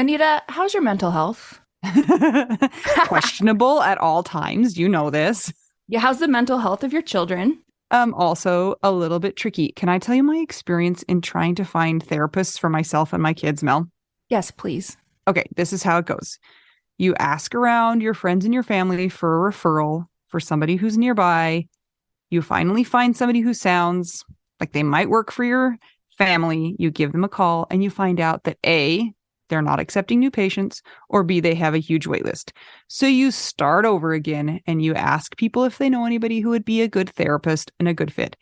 Anita, how's your mental health? Questionable at all times. You know this. Yeah, how's the mental health of your children? Also a little bit tricky. Can I tell you my experience in trying to find therapists for myself and my kids, Mel? Yes, please. Okay, this is how it goes. You ask around your friends and your family for a referral for somebody who's nearby. You finally find somebody who sounds like they might work for your family. You give them a call and you find out that A, they're not accepting new patients, or B, they have a huge wait list. So you start over again and you ask people if they know anybody who would be a good therapist and a good fit.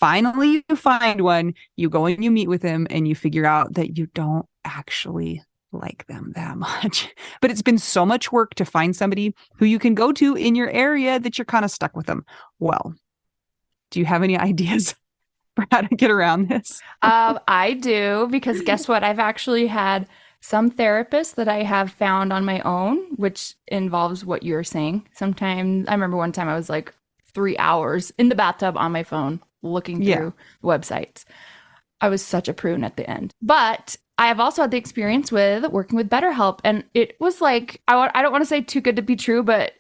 Finally, you find one, you go and you meet with them and you figure out that you don't actually like them that much. But it's been so much work to find somebody who you can go to in your area that you're kind of stuck with them. Well, do you have any ideas for how to get around this? I do, because guess what? I've actually had some therapists that I have found on my own, which involves what you're saying. Sometimes I remember one time I was like 3 hours in the bathtub on my phone looking Yeah. through websites. I was such a prune at the end. But I have also had the experience with working with BetterHelp. And it was like, I don't want to say too good to be true, but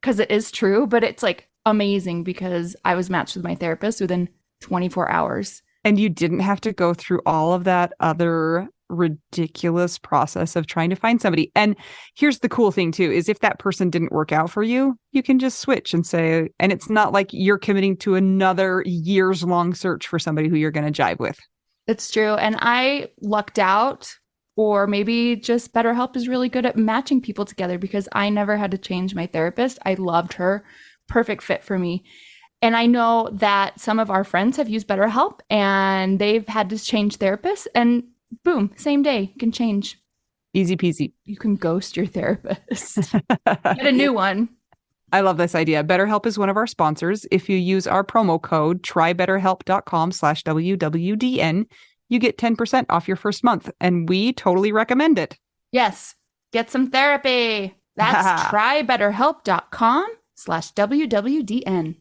because it is true, but it's like amazing because I was matched with my therapist within 24 hours. And you didn't have to go through all of that other ridiculous process of trying to find somebody. And here's the cool thing too, is if that person didn't work out for you, you can just switch and say, and it's not like you're committing to another years long search for somebody who you're going to jive with. It's true. And I lucked out, or maybe just BetterHelp is really good at matching people together because I never had to change my therapist. I loved her. Perfect fit for me. And I know that some of our friends have used BetterHelp and they've had to change therapists, and boom, same day, you can change. Easy peasy. You can ghost your therapist. Get a new one. I love this idea. BetterHelp is one of our sponsors. If you use our promo code trybetterhelp.com/WWDN, you get 10% off your first month. And we totally recommend it. Yes, get some therapy. That's trybetterhelp.com/WWDN.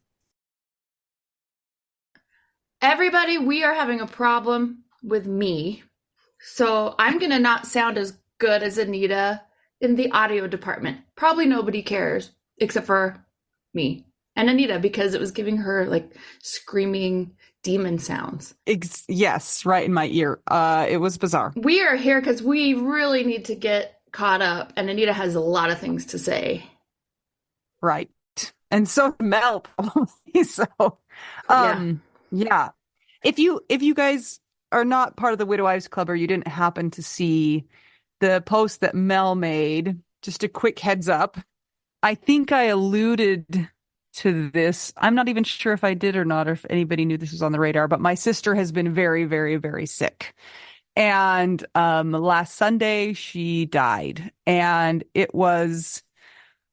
Everybody, we are having a problem with me. So I'm going to not sound as good as Anita in the audio department. Probably nobody cares except for me and Anita, because it was giving her like screaming demon sounds. Yes, right in my ear. It was bizarre. We are here because we really need to get caught up, and Anita has a lot of things to say. Right. And so Mel probably. So yeah. If you guys are not part of the Widow Wives Club, or you didn't happen to see the post that Mel made, just a quick heads up. I think I alluded to this. I'm not even sure if I did or not, or if anybody knew this was on the radar, but my sister has been very, very, very sick. And last Sunday she died. And it was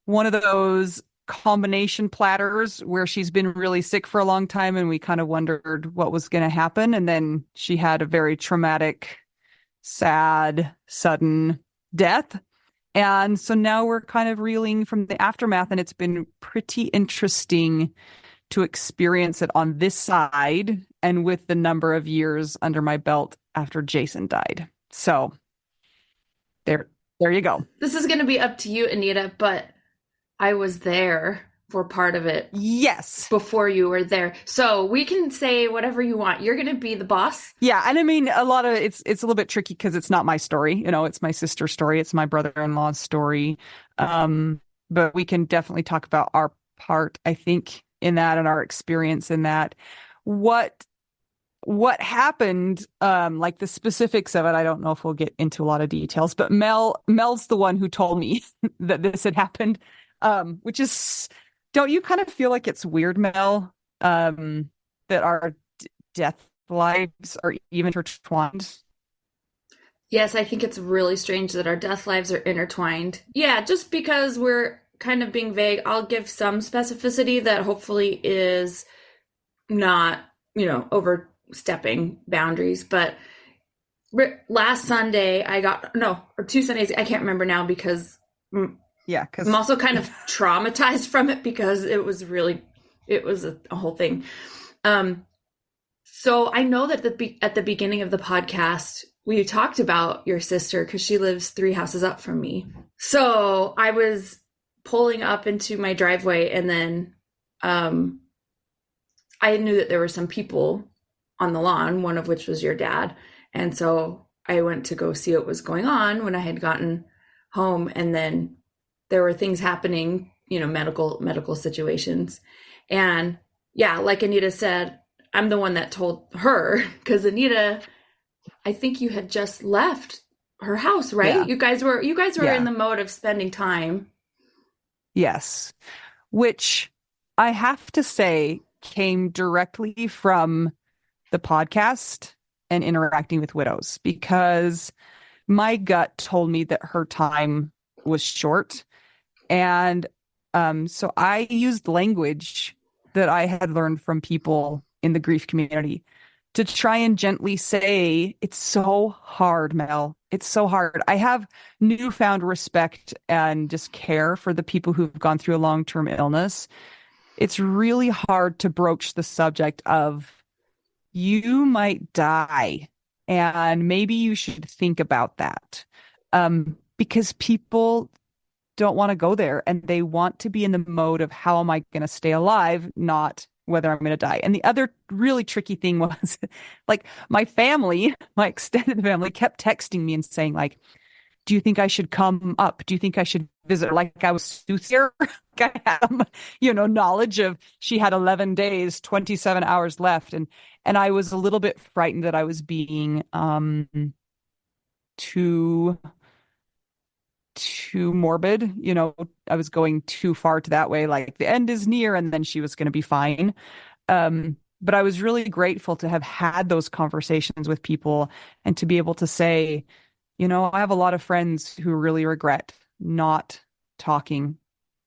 one of those combination platters where she's been really sick for a long time and we kind of wondered what was going to happen. And then she had a very traumatic, sad, sudden death. And so now we're kind of reeling from the aftermath, and it's been pretty interesting to experience it on this side and with the number of years under my belt after Jason died. So there you go. This is going to be up to you, Anita, but I was there for part of it. Yes. Before you were there. So we can say whatever you want. You're going to be the boss. Yeah. And I mean, a lot of it's a little bit tricky because it's not my story. You know, it's my sister's story. It's my brother-in-law's story. But we can definitely talk about our part, I think, in that and our experience in that. What happened, like the specifics of it, I don't know if we'll get into a lot of details, but Mel's the one who told me that this had happened, which is, don't you kind of feel like it's weird, Mel, that our death lives are even intertwined? Yes, I think it's really strange that our death lives are intertwined. Yeah, just because we're kind of being vague, I'll give some specificity that hopefully is not, overstepping boundaries. But last Sunday, or 2 Sundays, I can't remember now because because I'm also kind of traumatized from it because it was a whole thing. So I know that at the beginning of the podcast, we talked about your sister because she lives 3 houses up from me. So I was pulling up into my driveway, and then um, I knew that there were some people on the lawn, one of which was your dad. And so I went to go see what was going on when I had gotten home. And then there were things happening, medical situations. And yeah, like Anita said, I'm the one that told her because Anita, I think you had just left her house, right? Yeah. You guys were in Yeah. the mode of spending time. Yes. Which I have to say came directly from the podcast and interacting with widows, because my gut told me that her time was short. And so I used language that I had learned from people in the grief community to try and gently say, it's so hard, Mel. It's so hard. I have newfound respect and just care for the people who've gone through a long-term illness. It's really hard to broach the subject of, you might die, and maybe you should think about that. Because people don't want to go there, and they want to be in the mode of, how am I going to stay alive, not whether I'm going to die. And the other really tricky thing was like my family, my extended family, kept texting me and saying, like, do you think I should come up? Do you think I should visit? Like I was soothsayer. Like I had, knowledge of, she had 11 days, 27 hours left. And I was a little bit frightened that I was being too morbid. I was going too far to that way, like the end is near and then she was going to be fine. But I was really grateful to have had those conversations with people and to be able to say, I have a lot of friends who really regret not talking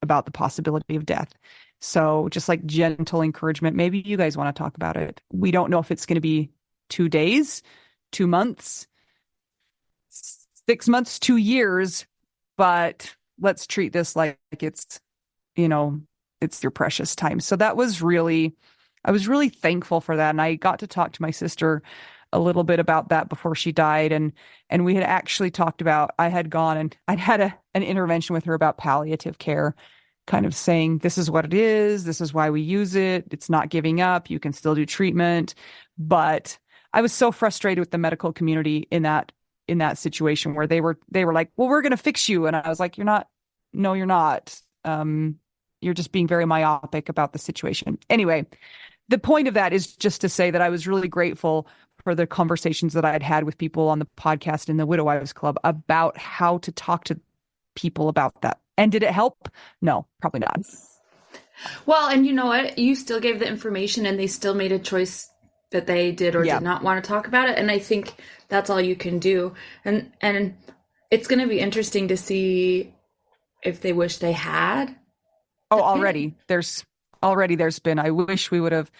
about the possibility of death. So just like gentle encouragement, maybe you guys want to talk about it. We don't know if it's going to be 2 days, 2 months, 6 months, 2 years, but let's treat this like it's, it's your precious time. So I was really thankful for that. And I got to talk to my sister a little bit about that before she died. And we had actually talked about, I had gone and I'd had an intervention with her about palliative care, kind of saying, this is what it is. This is why we use it. It's not giving up. You can still do treatment. But I was so frustrated with the medical community in that situation where they were like, well, we're going to fix you. And I was like, no, you're not. You're just being very myopic about the situation. Anyway, the point of that is just to say that I was really grateful for the conversations that I had had with people on the podcast in the Widow Wives Club about how to talk to people about that. And did it help? No, probably not. Well, and you know what? You still gave the information and they still made a choice that they did or did not want to talk about it. And I think that's all you can do. And it's going to be interesting to see if they wish they had. Oh, there's been, I wish we would have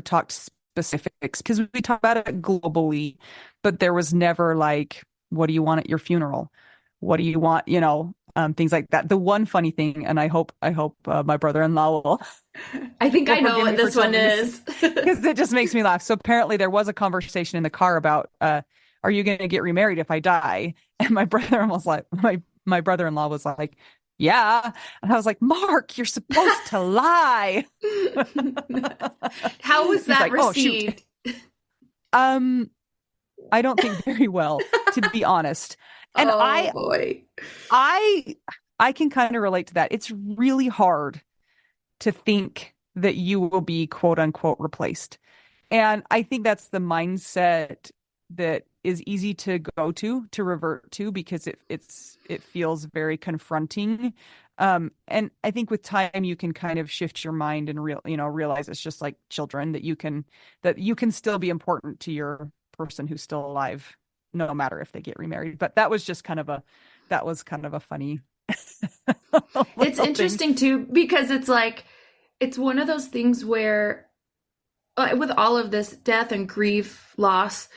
talked specifics, because we talked about it globally, but there was never like, what do you want at your funeral? What do you want? Things like that. The one funny thing, and I hope my brother-in-law will. I think I know what this one is, because it just makes me laugh. So apparently there was a conversation in the car about, are you going to get remarried if I die? And my brother-in-law was like, my brother-in-law was like, yeah. And I was like, Mark, you're supposed to lie. How was that like, received? I don't think very well, to be honest. And boy. I can kind of relate to that. It's really hard to think that you will be quote unquote replaced. And I think that's the mindset that is easy to go to revert to, because it feels very confronting. And I think with time you can kind of shift your mind and realize it's just like children, that you can still be important to your person who's still alive, no matter if they get remarried. But that was kind of a funny. It's interesting too, because it's like, it's one of those things where with all of this death and grief, loss,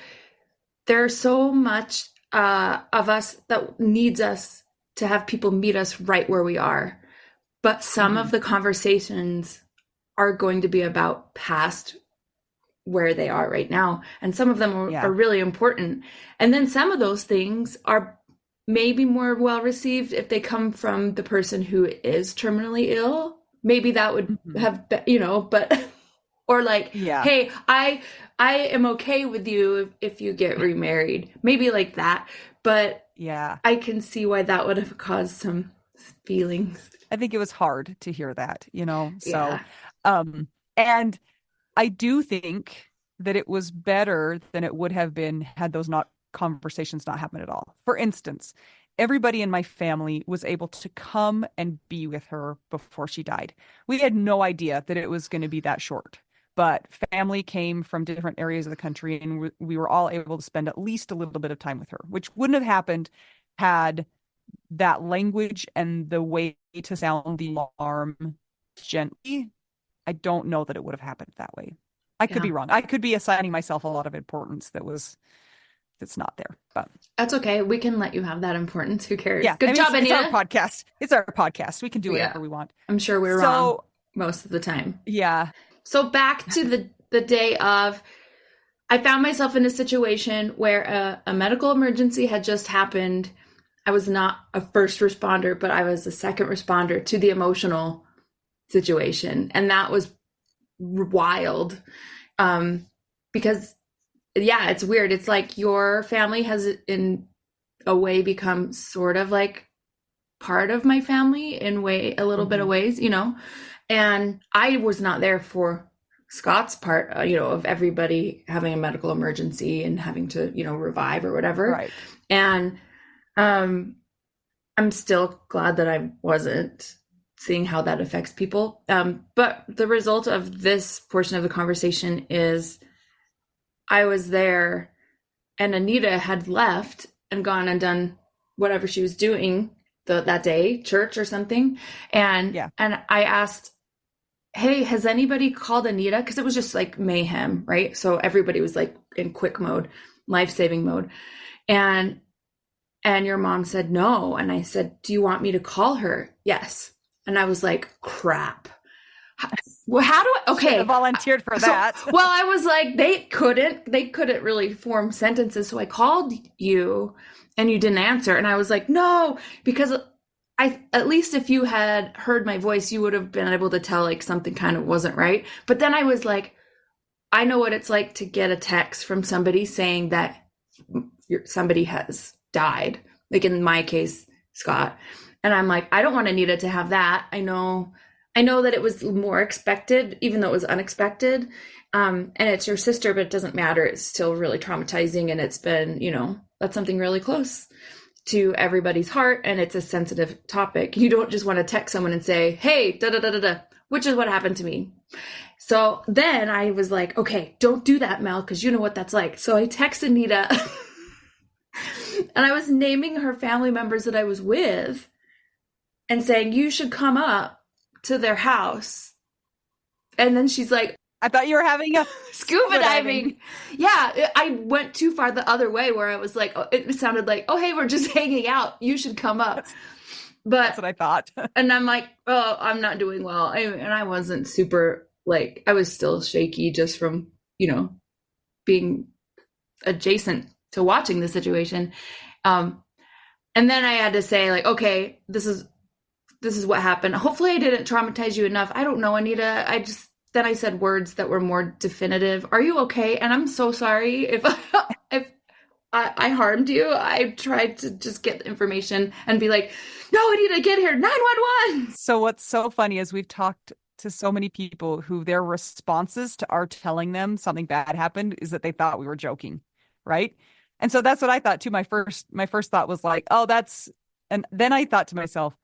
there's so much of us that needs us to have people meet us right where we are. But some of the conversations are going to be about past where they are right now. And some of them are Yeah. really important. And then some of those things are maybe more well received if they come from the person who is terminally ill. Maybe that would Mhm. have, but or like, Yeah. hey, I am okay with you if you get remarried. Maybe like that. But Yeah. I can see why that would have caused some feelings. I think it was hard to hear that, So, Yeah. um, and I do think that it was better than it would have been had those not conversations not happened at all. For instance, everybody in my family was able to come and be with her before she died. We had no idea that it was going to be that short. But family came from different areas of the country, and we were all able to spend at least a little bit of time with her, which wouldn't have happened had that language and the way to sound the alarm gently. I don't know that it would have happened that way. I could Yeah. be wrong. I could be assigning myself a lot of importance that's not there. But That's okay. We can let you have that importance. Who cares? yeah, I Good mean job, it's our Anita. podcast. It's our podcast. We can do Yeah. whatever we want. I'm sure we're wrong So most of the time. yeah. So back to the day of, I found myself in a situation where a medical emergency had just happened. I was not a first responder, but I was a second responder to the emotional situation. And that was wild. Because yeah, it's weird. It's like your family has in a way become sort of like part of my family in a little bit of Hmm. ways, and I was not there for Scott's part, of everybody having a medical emergency and having to, revive or whatever. Right. And I'm still glad that I wasn't, seeing how that affects people. But the result of this portion of the conversation is I was there and Anita had left and gone and done whatever she was doing that day, church or something. And Yeah. and I asked, hey, has anybody called Anita? Because it was just like mayhem, right? So everybody was like in quick mode, life-saving mode. And your mom said no. And I said, do you want me to call her? Yes. And I was like, crap. Well, how do I? Should have Okay. volunteered for So, that. well, I was like, they couldn't really form sentences. So I called you and you didn't answer. And I was like, no, because at least if you had heard my voice, you would have been able to tell like something kind of wasn't right. But then I was like, I know what it's like to get a text from somebody saying that somebody has died. Like in my case, Scott. And I'm like, I don't want Anita to have that. I know that it was more expected, even though it was unexpected. And it's your sister, but it doesn't matter. It's still really traumatizing. And it's been, that's something really close to everybody's heart. And it's a sensitive topic. You don't just want to text someone and say, hey, da da da da da, which is what happened to me. So then I was like, okay, don't do that, Mel, because you know what that's like. So I texted Anita and I was naming her family members that I was with and saying, you should come up to their house. And then she's like, I thought you were having a scuba diving. Yeah, I went too far the other way where I was like, it sounded like, oh, hey, we're just hanging out. You should come up. That's But, what I thought. and I'm like, oh, I'm not doing well. And I wasn't super, like, I was still shaky just from, being adjacent to watching the situation. And then I had to say, like, okay, this is what happened. Hopefully I didn't traumatize you enough. I don't know, Anita. Then I said words that were more definitive. Are you okay? And I'm so sorry if if I harmed you. I tried to just get information and be like, no, Anita, get here, 911. So what's so funny is we've talked to so many people who their responses to our telling them something bad happened is that they thought we were joking, right? And so that's what I thought too. My first thought was like, oh, and then I thought to myself,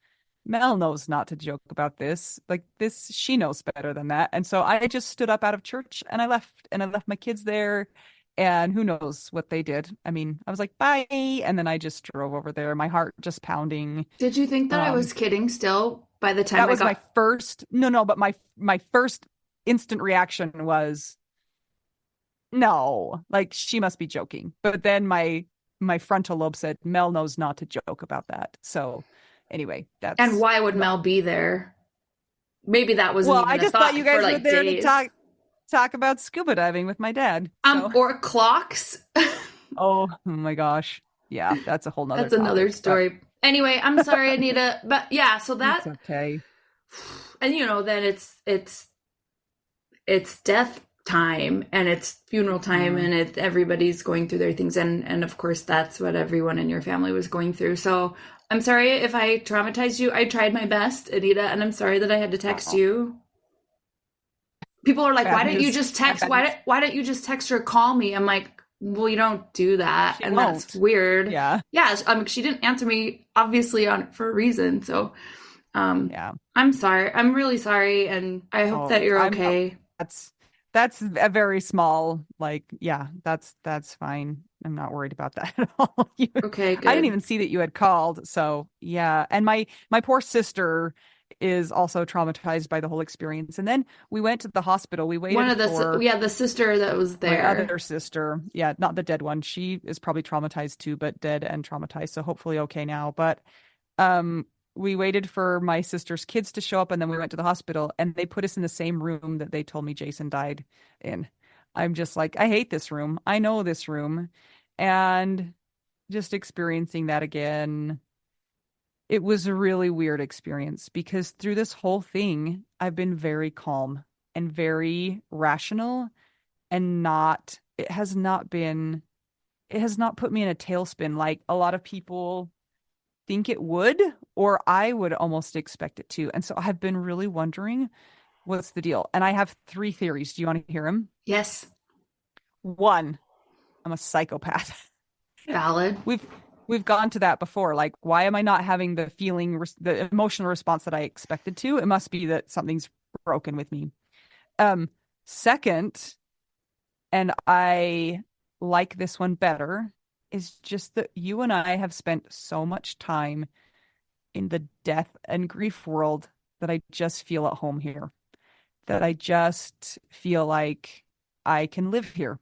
Mel knows not to joke about this. Like this, she knows better than that. And so I just stood up out of church and I left my kids there. And who knows what they did. I mean, I was like, bye. And then I just drove over there, my heart just pounding. Did you think that I Um, was kidding still by the time that I was my got? first, no, but my first instant reaction was no, like she must be joking. But then my frontal lobe said, Mel knows not to joke about that. So anyway, And that's why would Mel be there? Maybe that wasn't well, I even a just thought thought you for guys were like there to days. talk about scuba diving with my dad. So, Or clocks. oh my gosh. Yeah, that's a whole nother That's another topic, but story. Anyway, I'm sorry, Anita, but yeah, so it's that, okay. and then it's death time and it's funeral time Mm. and everybody's going through their things, and of course that's what everyone in your family was going through. So I'm sorry if I traumatized you. I tried my best, Anita, and I'm sorry that I had to text Oh, you. People are like, bad why don't you news. just I have text? bad news. Why don't you just text her or call me? I'm like, well, you don't do that, She and that's won't. weird. Yeah. Yeah, she didn't answer me obviously on for a reason. So Yeah. I'm sorry. I'm really sorry, and I hope Oh, that you're I'm okay. that's that's a very small, like, yeah, that's fine. I'm not worried about that at all. Okay, I didn't good. even see that you had called. So yeah. And my poor sister is also traumatized by the whole experience. And then we went to the hospital. We One waited of the for yeah, the sister that was my there. other sister. Yeah, not the dead one. She is probably traumatized too, but dead and traumatized. So hopefully okay now. But um we waited for my sister's kids to show up and then we went to the hospital and they put us in the same room that they told me Jason died in. I'm just like, I hate this room. I know this room. And just experiencing that again, it was a really weird experience because through this whole thing, I've been very calm and very rational and it has not put me in a tailspin like a lot of people think it would, or I would almost expect it to. And so I've been really wondering what's the deal. And I have three theories. Do you want to hear them? Yes, One, I'm a psychopath. valid. We've we've gone to that before. Like, why am I not having the emotional response that I expected to? It must be that something's broken with me. Um, Second, and I like this one better, is just that you and I have spent so much time in the death and grief world that I just feel at home here, that I just feel like I can live here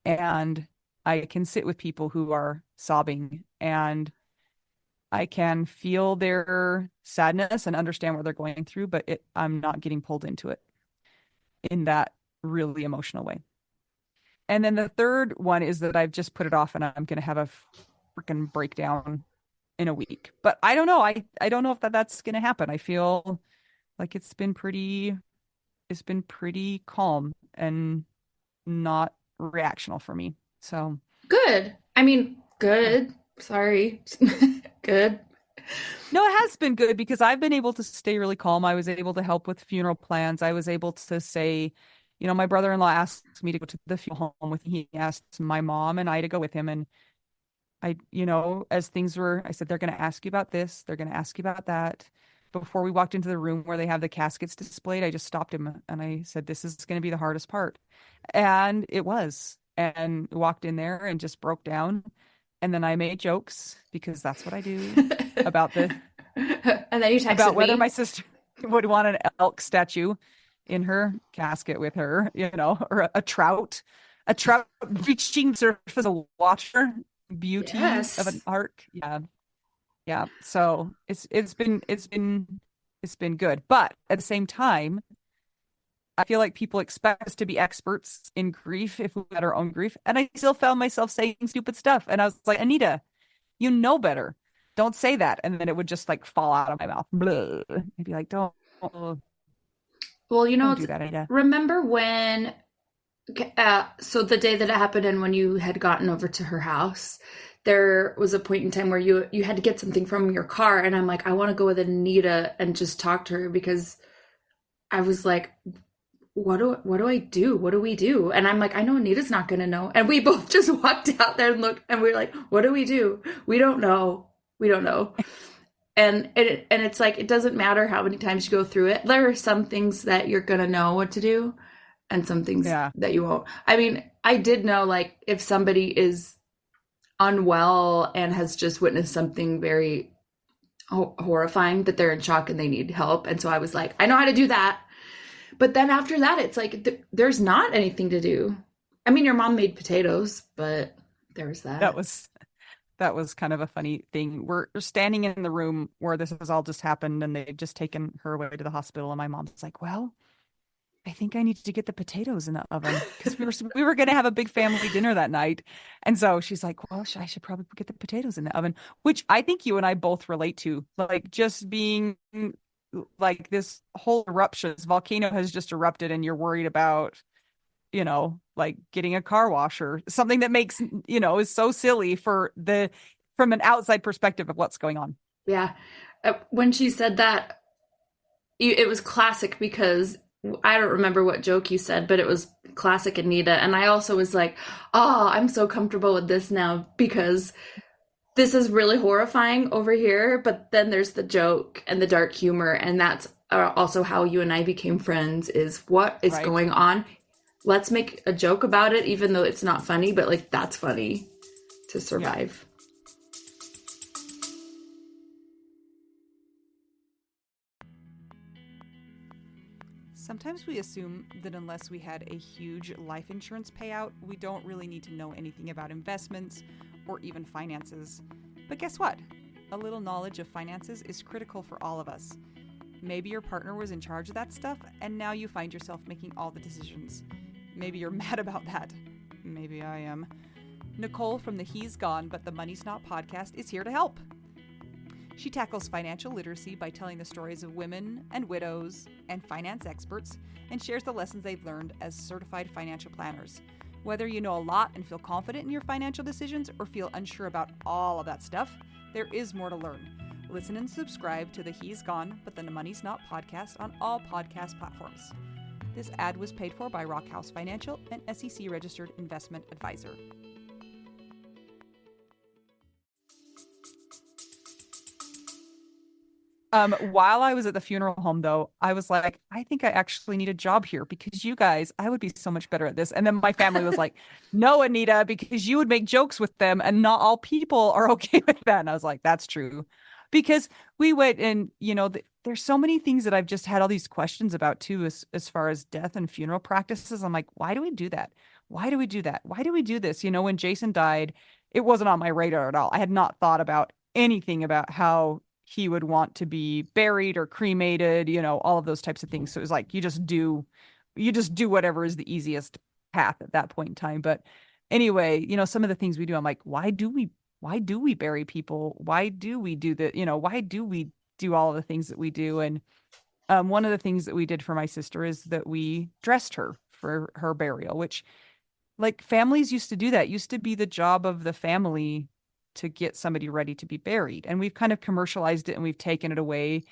and I can sit with people who are sobbing and I can feel their sadness and understand what they're going through, but I'm not getting pulled into it in that really emotional way. And then the third one is that I've just put it off and I'm going to have a freaking breakdown in a week. But I don't know. I don't know if that's going to happen. I feel like it's been pretty calm and not reactional for me. So, Good. I mean, yeah. good. Sorry. Good. No, it has been good because I've been able to stay really calm. I was able to help with funeral plans. I was able to say, my brother-in-law asked me to go to the funeral home with him. He asked my mom and I to go with him. And as things were, I said, they're going to ask you about this. They're going to ask you about that. Before we walked into the room where they have the caskets displayed, I just stopped him and I said, this is going to be the hardest part. And it was. And walked in there and just broke down. And then I made jokes because that's what I do about the And then you about texted whether my me. sister would want an elk statue in her casket with her, or a trout reaching the surface of water, beauty of Yes. an arc. Yeah. Yeah. So it's been good. But at the same time, I feel like people expect us to be experts in grief if we had our own grief. And I still found myself saying stupid stuff. And I was like, Anita, you know better. Don't say that. And then it would just like fall out of my mouth. Blah. I'd be like, Well, don't it's do that, Anita. remember when so the day that it happened and when you had gotten over to her house, there was a point in time where you had to get something from your car, and I'm like, I want to go with Anita and just talk to her because I was like, what do I do? What do we do? And I'm like, I know Anita's not gonna know. And we both just walked out there and looked, and we were like, what do we do? We don't know. We don't know. And it's like it doesn't matter how many times you go through it. There are some things that you're gonna know what to do, and some things Yeah. that you won't. I mean, I did know like if somebody is unwell and has just witnessed something very horrifying, that they're in shock and they need help. And so I was like, I know how to do that. But then after that, it's like there's not anything to do. I mean, your mom made potatoes, but there was That that. was that was kind of a funny thing. We're standing in the room where this has all just happened and they've just taken her away to the hospital. And my mom's like, well, I think I need to get the potatoes in the oven because we were going to have a big family dinner that night. And so she's like, well, I should probably get the potatoes in the oven, which I think you and I both relate to. Like just being like this whole eruption, this volcano has just erupted and you're worried about, like getting a car wash or something that makes, is so silly from an outside perspective of what's going on. Yeah. When she said that, it was classic because I don't remember what joke you said, but it was classic Anita. And I also was like, oh, I'm so comfortable with this now because this is really horrifying over here. But then there's the joke and the dark humor. And that's also how you and I became friends is what is Right. going on. Let's make a joke about it, even though it's not funny, but like that's funny to Yeah. survive. Sometimes we assume that unless we had a huge life insurance payout, we don't really need to know anything about investments or even finances. But guess what? A little knowledge of finances is critical for all of us. Maybe your partner was in charge of that stuff, and now you find yourself making all the decisions. Maybe you're mad about that. Maybe I am. Nicole from the He's Gone But the Money's Not podcast is here to help. She tackles financial literacy by telling the stories of women and widows and finance experts and shares the lessons they've learned as certified financial planners. Whether you know a lot and feel confident in your financial decisions or feel unsure about all of that stuff, there is more to learn. Listen and subscribe to the He's Gone But the Money's Not podcast on all podcast platforms. This ad was paid for by Rockhouse Financial, an SEC registered investment advisor. While I was at the funeral home, though, I was like, I think I actually need a job here because you guys, I would be so much better at this. And then my family was like, no, Anita, because you would make jokes with them and not all people are okay with that. And I was like, that's true. Because we went and, there's so many things that I've just had all these questions about too, as far as death and funeral practices. I'm like, why do we do that? Why do we do that? Why do we do this? When Jason died, it wasn't on my radar at all. I had not thought about anything about how he would want to be buried or cremated, all of those types of things. So it was like you just do whatever is the easiest path at that point in time. But anyway, some of the things we do, I'm like, why do we bury people? Why do we do that? Why do we do all of the things that we do? And one of the things that we did for my sister is that we dressed her for her burial, which like families used to do that, used to be the job of the family to get somebody ready to be buried. And we've kind of commercialized it and we've taken it away.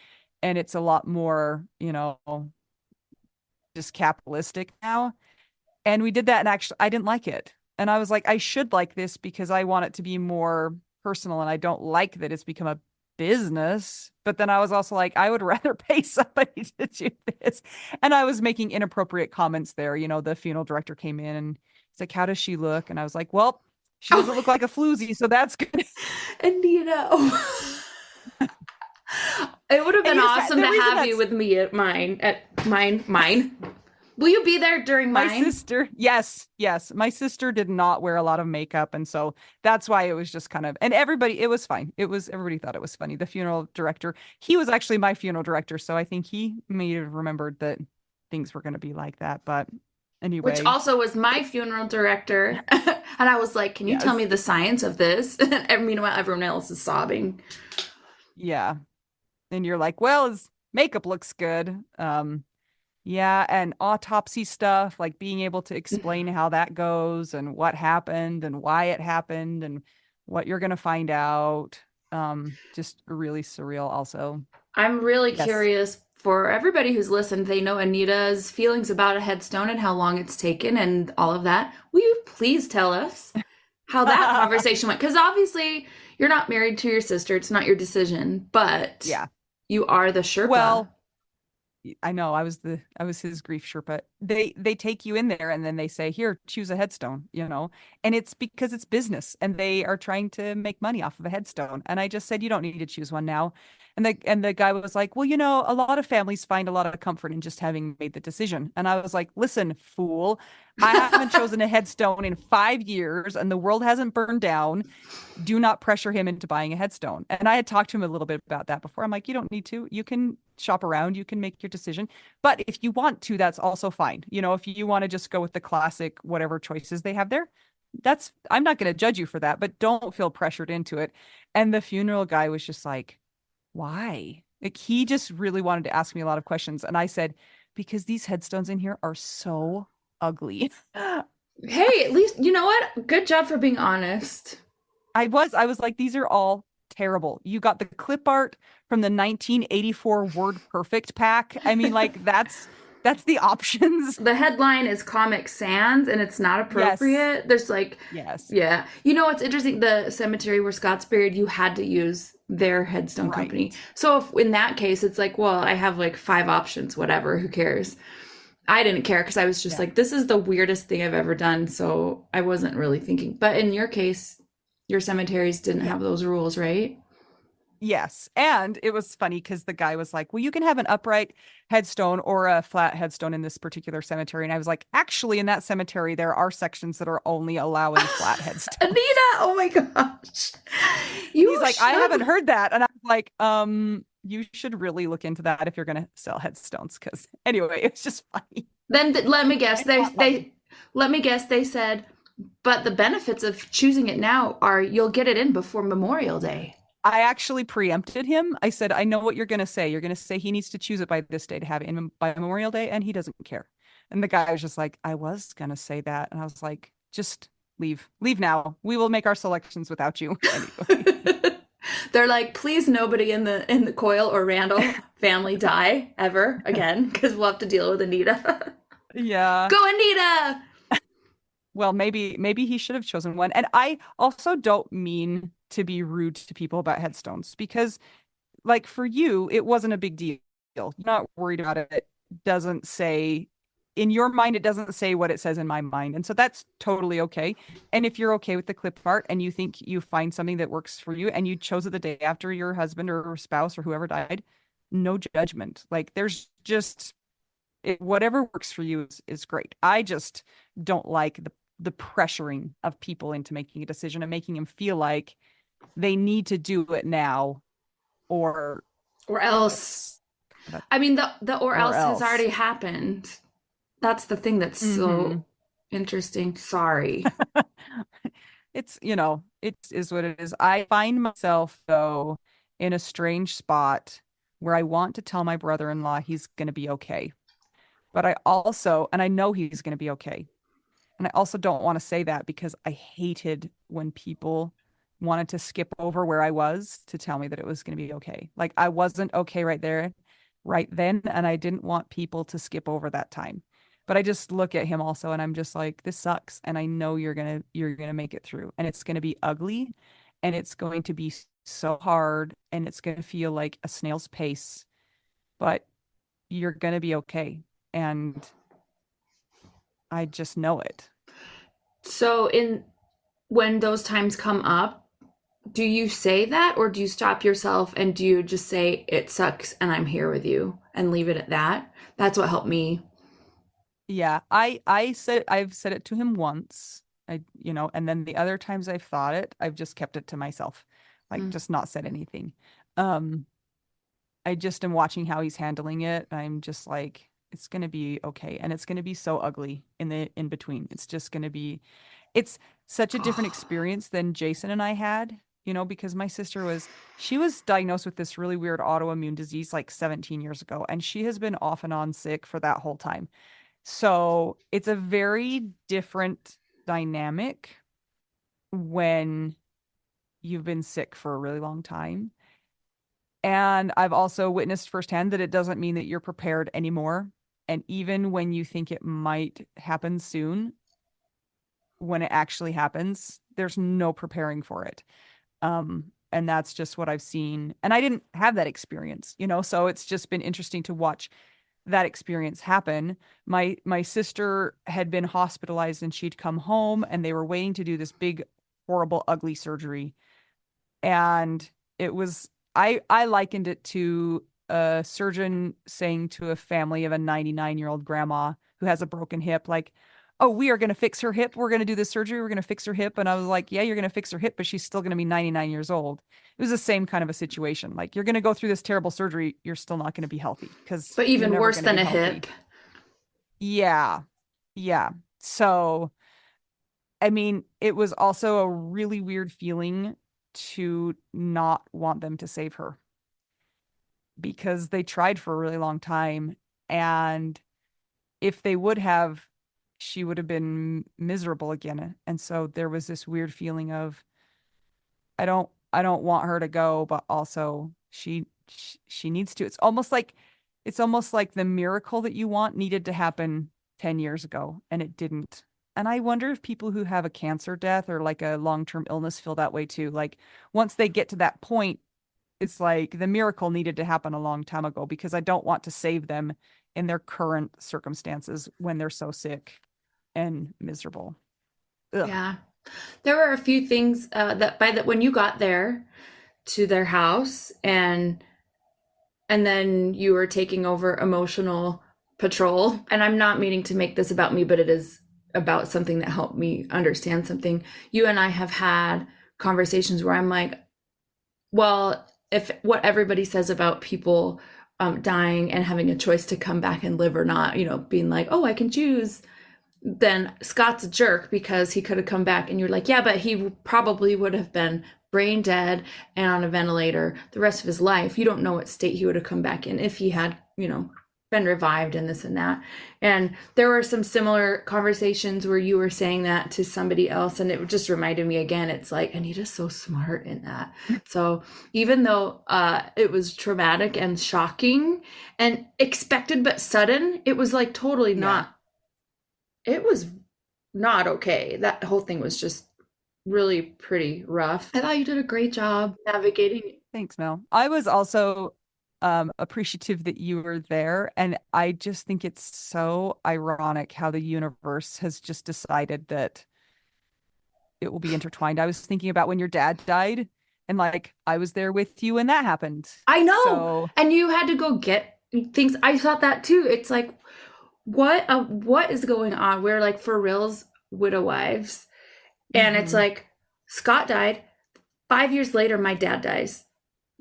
And it's a lot more, just capitalistic now. And we did that and actually I didn't like it. And I was like, I should like this because I want it to be more personal and I don't like that it's become a business. But then I was also like, I would rather pay somebody to do this. And I was making inappropriate comments there. The funeral director came in and he's like, how does she look? And I was like, well, she doesn't Oh, look like a floozy, so that's good. Anita. Oh. It would have And been awesome the to reason have you that's with me at mine. At mine. Will you be there during my mine? sister, yes, my sister did not wear a lot of makeup, and so that's why it was just kind of, and everybody, it was fine. Everybody thought it was funny. The funeral director, he was actually my funeral director, so I think he may have remembered that things were going to be like that. But Which anyway, also was my funeral director. And I was like, can you tell yes, me the science of this? And meanwhile, everyone else is sobbing. yeah, and you're like, well, his makeup looks good. Yeah, and autopsy stuff, like being able to explain how that goes and what happened and why it happened and what you're going to find out. Just really surreal also. I'm really Yes. curious for everybody who's listened, they know Anita's feelings about a headstone and how long it's taken and all of that. Will you please tell us how that conversation went? Because obviously you're not married to your sister, it's not your decision, but Yeah. you are the Sherpa. Well, I know I was his grief Sherpa. They take you in there and then they say, "Here, choose a headstone," And it's because it's business and they are trying to make money off of a headstone. And I just said, "You don't need to choose one now." And the guy was like, well, a lot of families find a lot of comfort in just having made the decision. And I was like, listen, fool, I haven't chosen a headstone in 5 years and the world hasn't burned down. Do not pressure him into buying a headstone. And I had talked to him a little bit about that before. I'm like, you don't need to. You can shop around, you can make your decision. But if you want to, that's also fine. If you want to just go with the classic, whatever choices they have there, I'm not going to judge you for that, but don't feel pressured into it. And the funeral guy was just like, why? Like he just really wanted to ask me a lot of questions. And I said, because these headstones in here are so ugly. Hey, at least you know what? Good job for being honest. I was like, these are all terrible. You got the clip art from the 1984 Word Perfect pack. I mean, like that's the options. The headline is Comic Sans and it's not Yes. appropriate. There's like, Yes. yeah. You know what's interesting? The cemetery where Scott's buried, you had to use their headstone company. Right. So if in that case, it's like, well, I have like five options, whatever, who cares? I didn't care because I was just Yeah. like, this is the weirdest thing I've ever done. So I wasn't really thinking. But in your case, your cemeteries didn't Yeah. have those rules, right? Yes. And it was funny because the guy was like, well, you can have an upright headstone or a flat headstone in this particular cemetery. And I was like, actually, in that cemetery, there are sections that are only allowing flat headstones. Anita, oh my gosh. He's You like, I haven't should. heard that. And I was like, you should really look into that if you're going to sell headstones. Cause anyway, it was just funny. Then let me guess. It's not funny. They let me guess. They said, but the benefits of choosing it now are you'll get it in before Memorial Day. I actually preempted him. I said, I know what you're going to say. You're going to say he needs to choose it by this day to have it in by Memorial Day, and he doesn't care. And the guy was just like, I was going to say that. And I was like, just leave. Leave now. We will make our selections without you. Anyway. They're like, please nobody in the Coyle or Randall family die ever again because we'll have to deal with Anita. Yeah. Go Anita! Well, maybe he should have chosen one. And I also don't mean to be rude to people about headstones because like for you, it wasn't a big deal. You're not worried about it. It doesn't say in your mind, it doesn't say what it says in my mind. And so that's totally okay. And if you're okay with the clip art and you think you find something that works for you and you chose it the day after your husband or spouse or whoever died, no judgment. Like there's just whatever works for you is great. I just don't like the pressuring of people into making a decision and making them feel like they need to do it now or Or else. it's kind of, I mean, the or or else has else. already happened. That's the thing that's Hmm. so interesting. Sorry. It's, it is what it is. I find myself though in a strange spot where I want to tell my brother-in-law he's going to be okay. But and I know he's going to be okay. And I also don't want to say that because I hated when people wanted to skip over where I was to tell me that it was going to be okay. Like I wasn't okay right there, right then. And I didn't want people to skip over that time. But I just look at him also and I'm just like, this sucks. And I know you're gonna make it through. And it's gonna be ugly and it's going to be so hard and it's gonna feel like a snail's pace, but you're gonna be okay. And I just know it. So in when those times come up, do you say that or do you stop yourself and do you just say it sucks and I'm here with you and leave it at that? That's what helped me. Yeah, I've said it to him once. And then the other times I've thought it, I've just kept it to myself. Like Mm. just not said anything. Um, I just am watching how he's handling it. I'm just like, it's gonna be okay. And it's gonna be so ugly in the in between. It's such a different experience than Jason and I had, because my sister she was diagnosed with this really weird autoimmune disease like 17 years ago, and she has been off and on sick for that whole time. So it's a very different dynamic when you've been sick for a really long time. And I've also witnessed firsthand that it doesn't mean that you're prepared anymore. And even when you think it might happen soon, when it actually happens, there's no preparing for it. And that's just what I've seen. And I didn't have that experience, so it's just been interesting to watch that experience happen. My sister had been hospitalized and she'd come home and they were waiting to do this big, horrible, ugly surgery. And it was I likened it to a surgeon saying to a family of a 99-year-old grandma who has a broken hip, like, "Oh, we are going to fix her hip. We're going to do this surgery. We're going to fix her hip." And I was like, "Yeah, you're going to fix her hip, but she's still going to be 99 years old." It was the same kind of a situation. Like, you're going to go through this terrible surgery. You're still not going to be healthy because But you're even never worse going to than be a hip. healthy. Yeah. Yeah. So, I mean, it was also a really weird feeling to not want them to save her because they tried for a really long time. And if they would have, she would have been miserable again. And so there was this weird feeling of, I don't want her to go, but also she needs to. It's almost like the miracle that you want needed to happen 10 years ago and it didn't. And I wonder if people who have a cancer death or like a long-term illness feel that way too. Like once they get to that point, it's like the miracle needed to happen a long time ago because I don't want to save them in their current circumstances when they're so sick and miserable. Ugh. Yeah. There were a few things that by the when you got there to their house and then you were taking over emotional patrol. And I'm not meaning to make this about me, but it is about something that helped me understand something. You and I have had conversations where I'm like, well, if what everybody says about people dying and having a choice to come back and live or not, being like, oh, I can choose, then Scott's a jerk because he could have come back. And you're like, yeah, but he probably would have been brain dead and on a ventilator the rest of his life. You don't know what state he would have come back in if he had, been revived and this and that. And there were some similar conversations where you were saying that to somebody else. And it just reminded me again, it's like, Anita's so smart in that. So even though it was traumatic and shocking and expected but sudden, it was like totally Yeah. not, it was not okay. That whole thing was just really pretty rough. I thought you did a great job navigating it. Thanks, Mel. I was also appreciative that you were there, and I just think it's so ironic how the universe has just decided that it will be intertwined. I was thinking about when your dad died, and like I was there with you when that happened. I know. So, And you had to go get things. I thought that too. It's like, what is going on? We're like for reals widow wives. And it's mhm. like Scott died. 5 years later, my dad dies.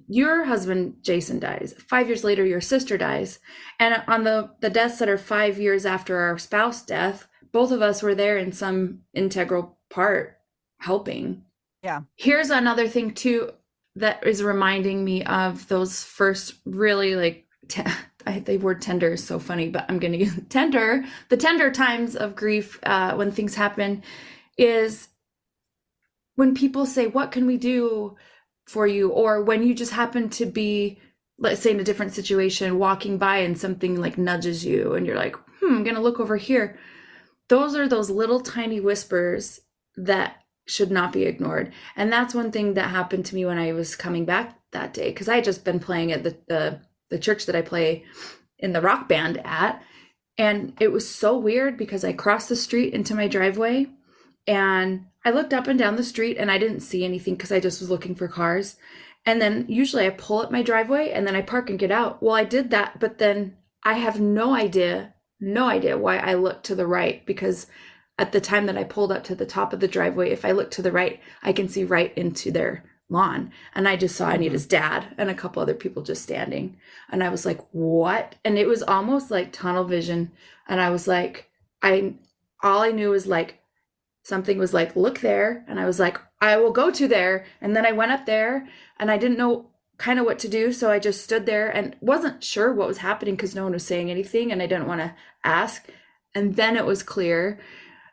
Your husband Jason dies. 5 years later, your sister dies. And on the deaths that are 5 years after our spouse death, both of us were there in some integral part helping. Yeah. Here's another thing too that is reminding me of those first really like the word tender is so funny, but I'm going to use tender. The tender times of grief when things happen is when people say, "What can we do for you?" Or when you just happen to be, let's say, in a different situation, walking by and something like nudges you, and you're like, I'm going to look over here. Those are those little tiny whispers that should not be ignored. And that's one thing that happened to me when I was coming back that day, because I had just been playing at the church that I play in the rock band at. And it was so weird because I crossed the street into my driveway and I looked up and down the street and I didn't see anything because I just was looking for cars. And then usually I pull up my driveway and then I park and get out. Well, I did that, but then I have no idea why I looked to the right, because at the time that I pulled up to the top of the driveway, if I look to the right, I can see right into their lawn. And I just saw Mhm. Anita's dad and a couple other people just standing. And I was like, what? And it was almost like tunnel vision. And I was like, all I knew was like, something was like, look there. And I was like, I will go to there. And then I went up there and I didn't know kind of what to do. So I just stood there and wasn't sure what was happening because no one was saying anything and I didn't want to ask. And then it was clear.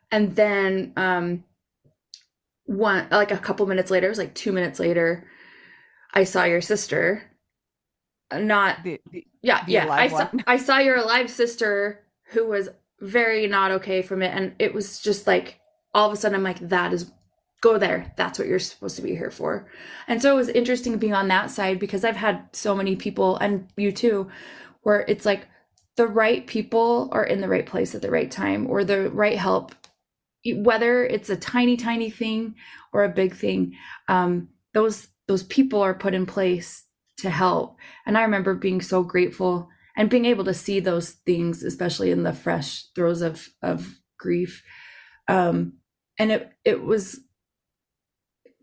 And then one like a couple minutes later, it was like 2 minutes later, I saw your sister. Not The yeah, the yeah. alive one. I saw your alive sister who was very not okay from it. And it was just like all of a sudden I'm like, that is go there. That's what you're supposed to be here for. And so it was interesting being on that side because I've had so many people, and you too, where it's like the right people are in the right place at the right time or the right help, whether it's a tiny, tiny thing or a big thing. Those people are put in place to help. And I remember being so grateful and being able to see those things, especially in the fresh throes of grief. Um, and it was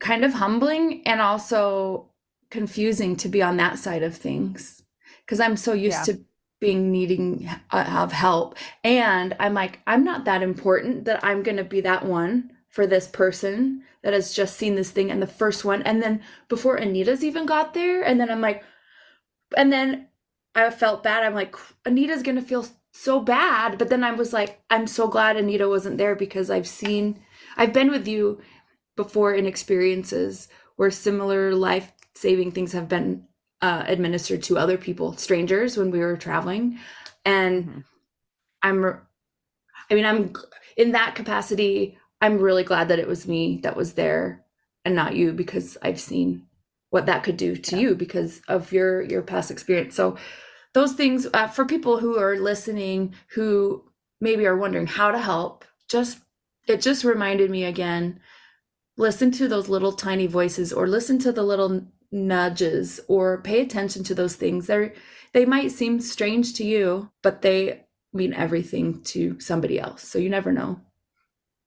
kind of humbling and also confusing to be on that side of things because I'm so used Yeah. to being needing of help, and I'm like, I'm not that important that I'm going to be that one for this person that has just seen this thing and the first one, and then before Anita's even got there, and then I'm like, and then I felt bad. I'm like, Anita's going to feel so bad, but then I was like, I'm so glad Anita wasn't there because I've been with you before in experiences where similar life saving things have been administered to other people, strangers, when we were traveling. And Hmm. I'm, I mean, I'm in that capacity. I'm really glad that it was me that was there and not you because I've seen what that could do to Yeah. you because of your past experience. So those things for people who are listening who maybe are wondering how to help, just it just reminded me again, listen to those little tiny voices or listen to the little nudges or pay attention to those things. They might seem strange to you, but they mean everything to somebody else. So you never know.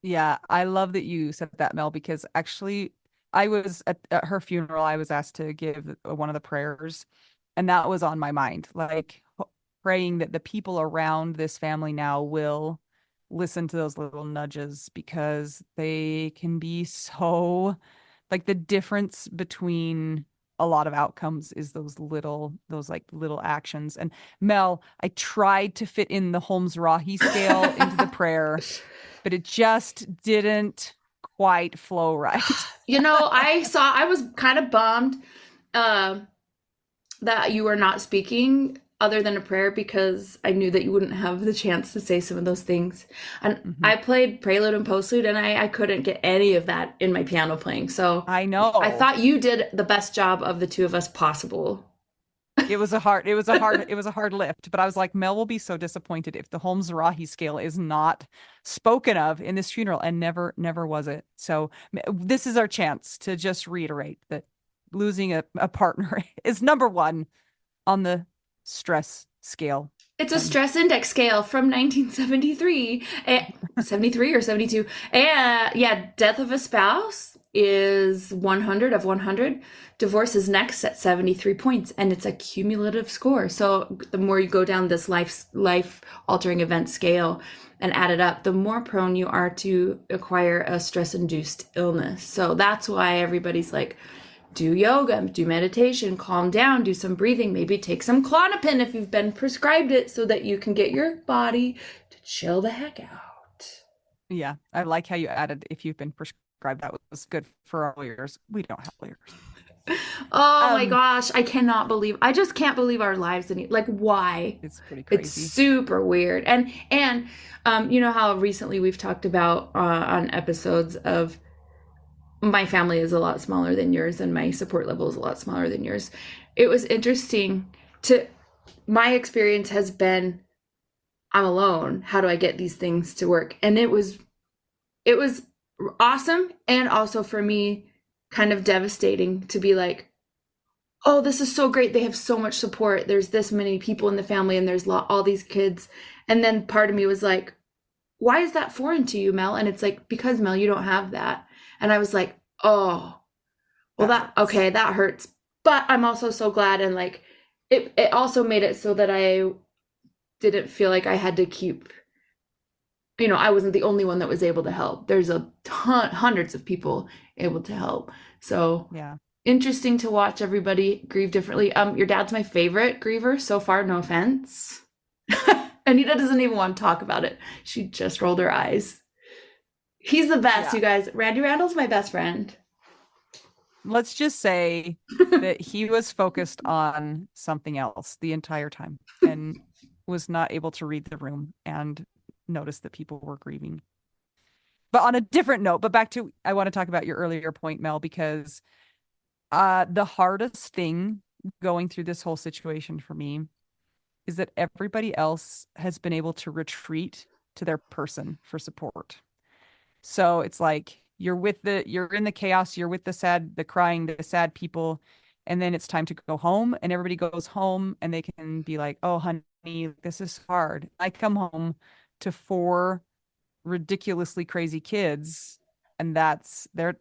Yeah, I love that you said that, Mel, because actually, I was at her funeral. I was asked to give one of the prayers, and that was on my mind. Like praying that the people around this family now will listen to those little nudges because they can be so, like, the difference between a lot of outcomes is those like little actions. And Mel, I tried to fit in the Holmes Rahe scale into the prayer, but it just didn't quite flow right. I was kind of bummed uh, that you were not speaking other than a prayer because I knew that you wouldn't have the chance to say some of those things. And Mhm. I played prelude and postlude, and I couldn't get any of that in my piano playing. So I I know. thought you did the best job of the two of us possible. It was a hard lift, but I was like, Mel will be so disappointed if the Holmes Rahe scale is not spoken of in this funeral, and never was it. So this is our chance to just reiterate that losing a partner is number one on the stress scale. It's a And stress index scale from 1973, 73 or 72. And yeah, death of a spouse is 100 of 100. Divorce is next at 73 points, and it's a cumulative score. So the more you go down this life altering event scale and add it up, the more prone you are to acquire a stress induced illness. So that's why everybody's like, do yoga, do meditation, calm down, do some breathing, maybe take some Klonopin if you've been prescribed it so that you can get your body to chill the heck out. yeah, I like how you added if you've been prescribed. That was good for our lawyers. We don't have lawyers. Oh my Um, gosh, I just can't believe our lives like why? it's pretty It's crazy. super weird. And you know how recently we've talked about on episodes of my family is a lot smaller than yours and my support level is a lot smaller than yours. It was interesting to my experience has been I'm alone. How do I get these things to work? And it was awesome and also for me kind of devastating to be like, "Oh, this is so great. They have so much support. There's this many people in the family and there's all these kids." And then part of me was like, "Why is that foreign to you, Mel?" And it's like, "Because Mel, you don't have that." And I was like, "Oh, well That that hurts. okay, that hurts." But I'm also so glad and like it also made it so that I didn't feel like I had to keep, I wasn't the only one that was able to help. There's a ton, hundreds of people able to help. So Yeah. interesting to watch everybody grieve differently. Your dad's my favorite griever so far, no offense. Anita doesn't even want to talk about it. She just rolled her eyes. He's the best, Yeah. you guys. Randy Randall's my best friend. Let's just say that he was focused on something else the entire time and was not able to read the room and notice that people were grieving. But on a different note, but back to, I want to talk about your earlier point, Mel, because the hardest thing going through this whole situation for me is that everybody else has been able to retreat to their person for support. So it's like you're in the chaos, you're with the sad, the crying, the sad people, And then it's time to go home, and everybody goes home and they can be like, oh, honey, this is hard. I come home to four ridiculously crazy kids, and they're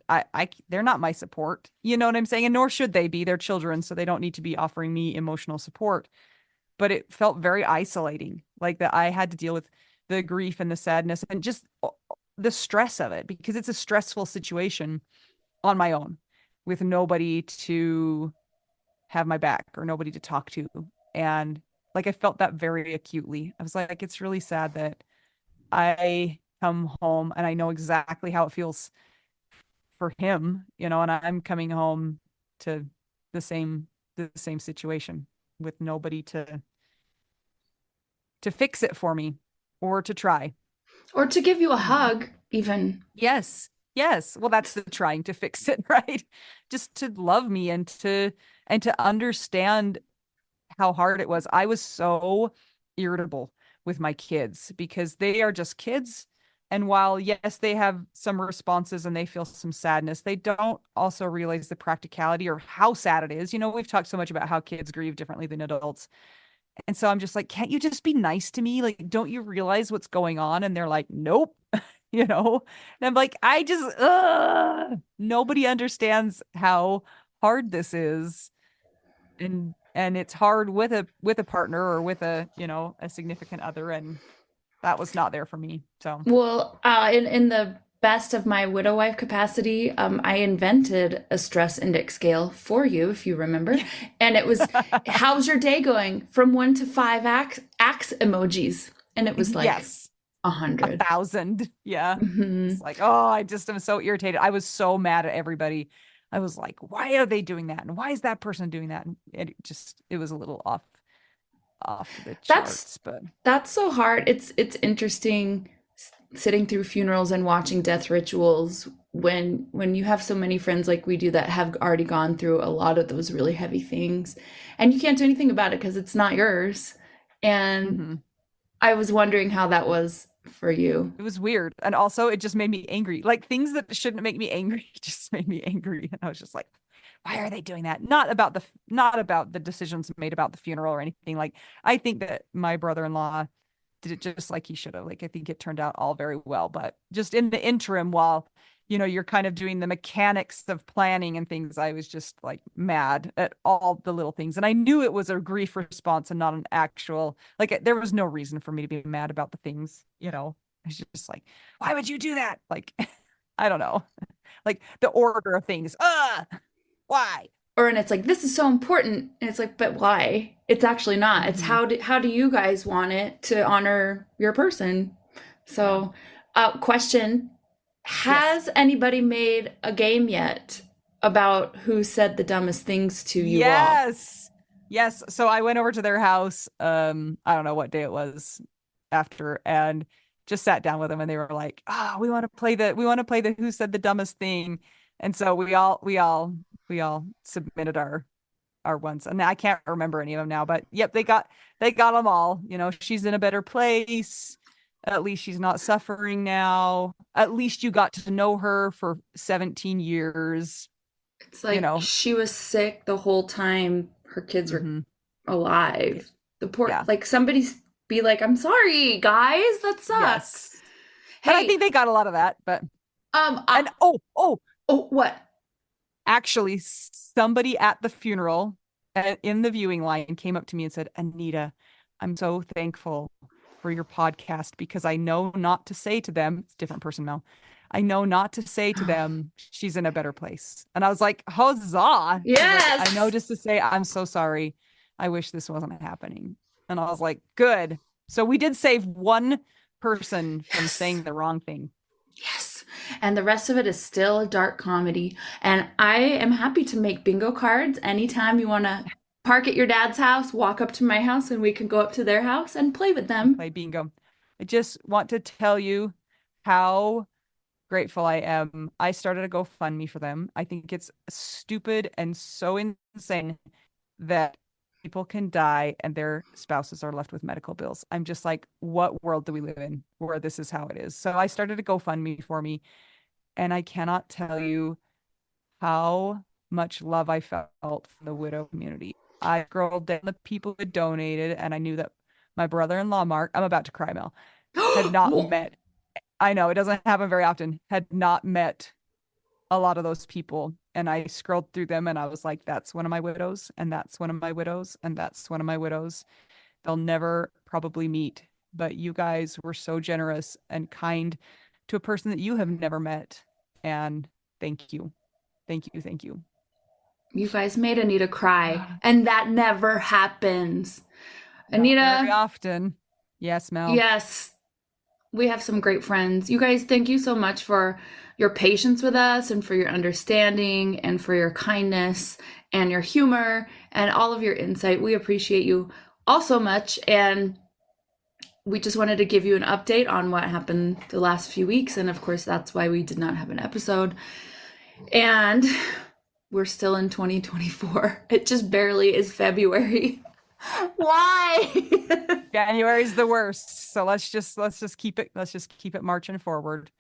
not my support. You know what I'm saying? And nor should they be. They're children, so they don't need to be offering me emotional support. But it felt very isolating, like that I had to deal with the grief and the sadness and just the stress of it, because it's a stressful situation on my own with nobody to have my back or nobody to talk to. And like I felt that very acutely. I was like, it's really sad that I come home and I know exactly how it feels for him, and I'm coming home to the same situation with nobody to fix it for me or to try. Or to give you a hug, even. Yes. Yes. Well, that's the trying to fix it, right? Just to love me and to understand how hard it was. I was so irritable with my kids because they are just kids. And while, yes, they have some responses and they feel some sadness, they don't also realize the practicality or how sad it is. We've talked so much about how kids grieve differently than adults. And so I'm just like, can't you just be nice to me? Like, don't you realize what's going on? And they're like, nope. And I'm like, nobody understands how hard this is. And it's hard with a partner or with a significant other. And that was not there for me. So, Well, in the best of my widow wife capacity, I invented a stress index scale for you, if you remember. And it was, how's your day going? From 1 to 5 axe emojis. And it was like yes, 100. 1,000. Yeah. It's Hmm. like, oh, I just am so irritated. I was so mad at everybody. I was like, why are they doing that? And why is that person doing that? And it was a little off the That's charts, but that's so hard. It's interesting sitting through funerals and watching death rituals when you have so many friends like we do that have already gone through a lot of those really heavy things, and you can't do anything about it because it's not yours. And mhm. I was wondering how that was for you. It was weird. And also it just made me angry. Like things that shouldn't make me angry just made me angry. And I was just like, why are they doing that? Not about the decisions made about the funeral or anything. Like I think that my brother-in-law did it just like he should have. Like I think it turned out all very well. But just in the interim, while you're kind of doing the mechanics of planning and things, I was just like mad at all the little things. And I knew it was a grief response and not an actual, like there was no reason for me to be mad about the things. It's just like, why would you do that? Like, I don't know. Like the order of things. Why? Or and it's like this is so important, and it's like, but why? It's actually not. It's Hmm. how do you guys want it to honor your person? Yeah. So, question: Yes. has anybody made a game yet about who said the dumbest things to you all? Yes. Yes. So I went over to their house, I don't know what day it was after, and just sat down with them and they were like, "Oh, we want to play the who said the dumbest thing." And so we all submitted our ones. And I can't remember any of them now, but yep, they got them all. She's in a better place. At least she's not suffering now. At least you got to know her for 17 years, It's you like know. she was sick the whole time her kids were Hmm. alive. The poor, Yeah. like somebody be like, "I'm sorry, guys, that sucks." Yes. And I Hey, think they got a lot of that, but I, and oh, oh, what? actually somebody at the funeral in the viewing line came up to me and said, "Anita, I'm so thankful for your podcast because I know not to say to them, it's a different person, Mel. I know not to say to them she's in a better place." And I was like, "Huzzah." I was like, "I know Yes. just to say I'm so sorry. I wish this wasn't happening." And I was like, "Good." So we did save one person from Yes. saying the wrong thing. Yes. And the rest of it is still a dark comedy. And I am happy to make bingo cards anytime you want to park at your dad's house, walk up to my house, and we can go up to their house and play with And them. play bingo. I just want to tell you how grateful I am. I started a GoFundMe for them. I think it's stupid and so insane that people can die and their spouses are left with medical bills. I'm just like, what world do we live in where this is how it is? So I started a GoFundMe for me, and I cannot tell you how much love I felt from the widow community. I scrolled down the people who donated, and I knew that my brother-in-law, Mark, I'm about to cry, Mel, had not Well, met. I know it doesn't happen very often, had not met a lot of those people. And I scrolled through them and I was like, that's one of my widows, and that's one of my widows, and that's one of my widows. They'll never probably meet. But you guys were so generous and kind to a person that you have never met. And thank you. Thank you. Thank you. you guys made Anita cry, and that never happens. Not very Anita, often. Yes, Mel. yes, we have some great friends. You guys, thank you so much for your patience with us and for your understanding and for your kindness and your humor and all of your insight. We appreciate you all so much. And we just wanted to give you an update on what happened the last few weeks. And of course, that's why we did not have an episode. And we're still in 2024. It just barely is February. Why? January's the worst. So let's just keep it marching forward.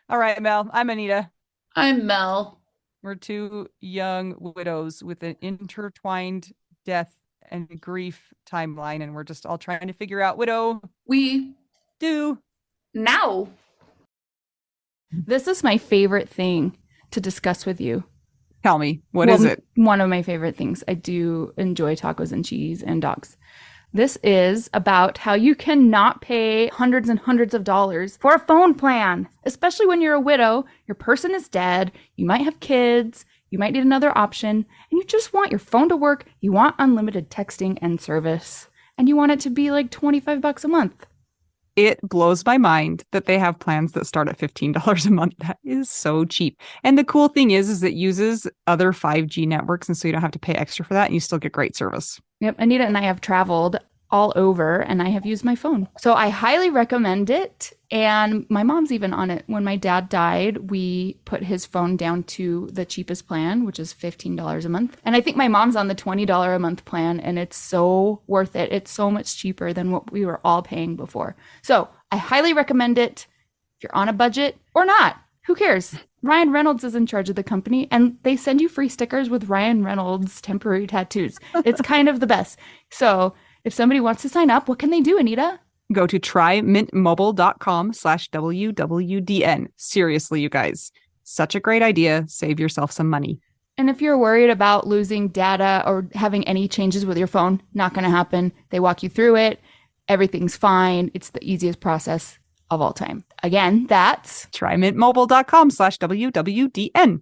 All right, Mel. I'm Anita. I'm Mel. We're two young widows with an intertwined death and grief timeline, and we're just all trying to figure out widow We do. now. This is my favorite thing to discuss with you. Tell me, what is it? One of my favorite things. I do enjoy tacos and cheese and dogs. This is about how you cannot pay hundreds and hundreds of dollars for a phone plan, especially when you're a widow, your person is dead, you might have kids, you might need another option, and you just want your phone to work, you want unlimited texting and service, and you want it to be like $25 a month. It blows my mind that they have plans that start at $15 a month. That is so cheap. And the cool thing is it uses other 5G networks, and so you don't have to pay extra for that, and you still get great service. Yep, Anita and I have traveled all over, and I have used my phone. So I highly recommend it. And my mom's even on it. When my dad died, we put his phone down to the cheapest plan, which is $15 a month. And I think my mom's on the $20 a month plan, and it's so worth it. It's so much cheaper than what we were all paying before. So I highly recommend it if you're on a budget or not. Who cares? Ryan Reynolds is in charge of the company, and they send you free stickers with Ryan Reynolds temporary tattoos. It's kind of the best. So if somebody wants to sign up, what can they do, Anita? Go to trymintmobile.com/WWDN. Seriously, you guys, such a great idea. Save yourself some money. And if you're worried about losing data or having any changes with your phone, not going to happen. They walk you through it. Everything's fine. It's the easiest process of all time. Again, that's trymintmobile.com/WWDN.